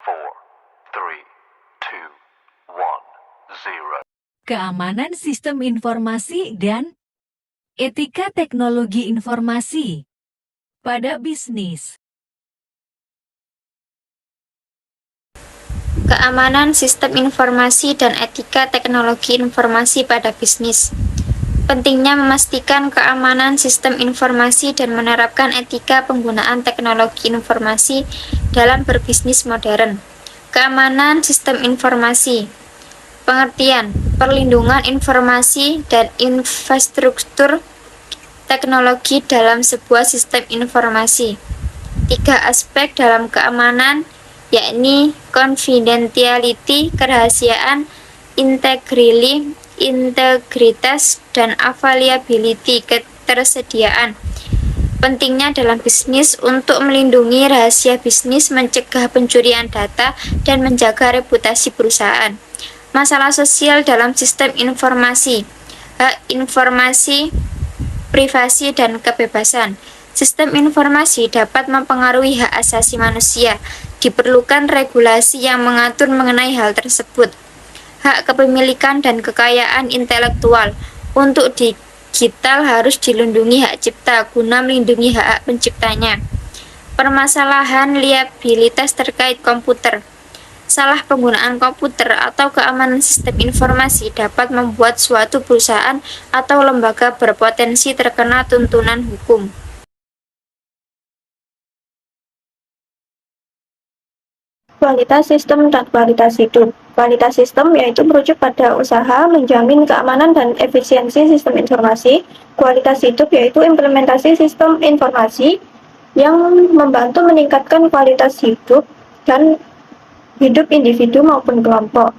4, 3, 2, 1, 0. Keamanan sistem informasi dan etika teknologi informasi pada bisnis. Keamanan sistem informasi dan etika teknologi informasi pada bisnis. Pentingnya memastikan keamanan sistem informasi dan menerapkan etika penggunaan teknologi informasi dalam berbisnis modern. Keamanan sistem informasi. Pengertian, perlindungan informasi dan infrastruktur teknologi dalam sebuah sistem informasi. 3 aspek dalam keamanan, yakni confidentiality, kerahasiaan, integritas, dan availability, ketersediaan. Pentingnya dalam bisnis untuk melindungi rahasia bisnis, mencegah pencurian data, dan menjaga reputasi perusahaan. Masalah sosial dalam sistem informasi, hak informasi, privasi, dan kebebasan. Sistem informasi dapat mempengaruhi hak asasi manusia. Diperlukan regulasi yang mengatur mengenai hal tersebut. Hak kepemilikan dan kekayaan intelektual. Untuk digital harus dilindungi hak cipta guna melindungi hak penciptanya. Permasalahan liabilitas terkait komputer. Salah penggunaan komputer atau keamanan sistem informasi dapat membuat suatu perusahaan atau lembaga berpotensi terkena tuntutan hukum. Kualitas sistem dan kualitas hidup. Kualitas sistem yaitu merujuk pada usaha menjamin keamanan dan efisiensi sistem informasi. Kualitas hidup yaitu implementasi sistem informasi yang membantu meningkatkan kualitas hidup dan hidup individu maupun kelompok.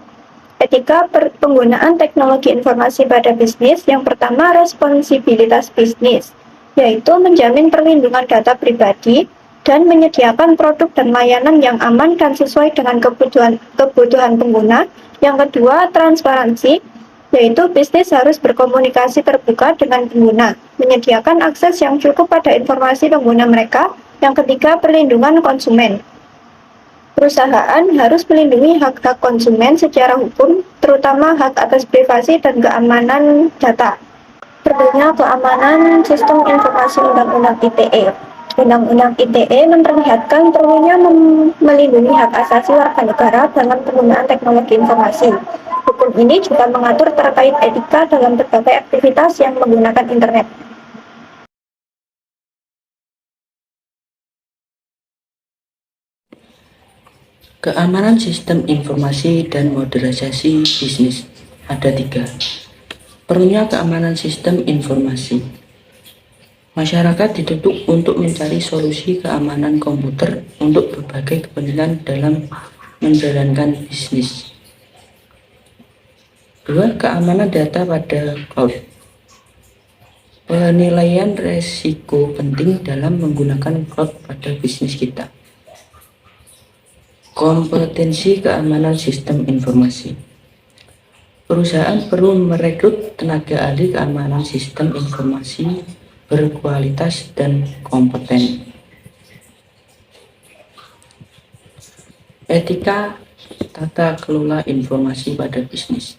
Etika penggunaan teknologi informasi pada bisnis. Yang pertama, responsibilitas bisnis, yaitu menjamin perlindungan data pribadi dan menyediakan produk dan layanan yang aman dan sesuai dengan kebutuhan pengguna. Yang kedua, transparansi, yaitu bisnis harus berkomunikasi terbuka dengan pengguna, menyediakan akses yang cukup pada informasi pengguna mereka. Yang ketiga, perlindungan konsumen. Perusahaan harus melindungi hak-hak konsumen secara hukum, terutama hak atas privasi dan keamanan data. Perlunya keamanan sistem informasi Undang-Undang ITE. Undang-Undang ITE memperlihatkan perlunya melindungi hak asasi warga negara dalam penggunaan teknologi informasi. Hukum ini juga mengatur terkait etika dalam berbagai aktivitas yang menggunakan internet. Keamanan sistem informasi dan modernisasi bisnis. Ada 3. Perlunya keamanan sistem informasi. Masyarakat dituntut untuk mencari solusi keamanan komputer untuk berbagai kepentingan dalam menjalankan bisnis. 2. Keamanan data pada cloud. Penilaian resiko penting dalam menggunakan cloud pada bisnis kita. Kompetensi keamanan sistem informasi. Perusahaan perlu merekrut tenaga ahli keamanan sistem informasi berkualitas dan kompeten. Etika tata kelola informasi pada bisnis.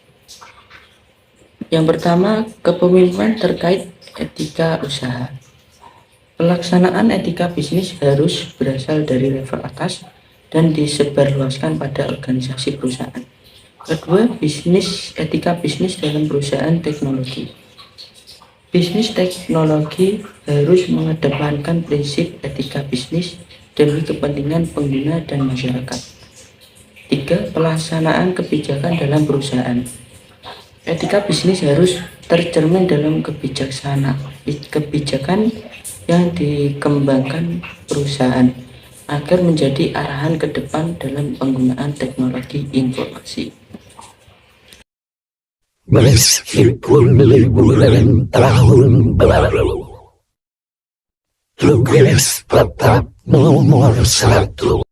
Yang pertama, kepemimpinan terkait etika usaha. Pelaksanaan etika bisnis harus berasal dari level atas dan disebarluaskan pada organisasi perusahaan. Kedua, etika bisnis dalam perusahaan teknologi. Bisnis teknologi harus mengedepankan prinsip etika bisnis demi kepentingan pengguna dan masyarakat. 3. Pelaksanaan kebijakan dalam perusahaan. Etika bisnis harus tercermin dalam kebijakan yang dikembangkan perusahaan agar menjadi arahan ke depan dalam penggunaan teknologi informasi. Meskipun 1000 tahun berlalu, tugas tetap nomor 1.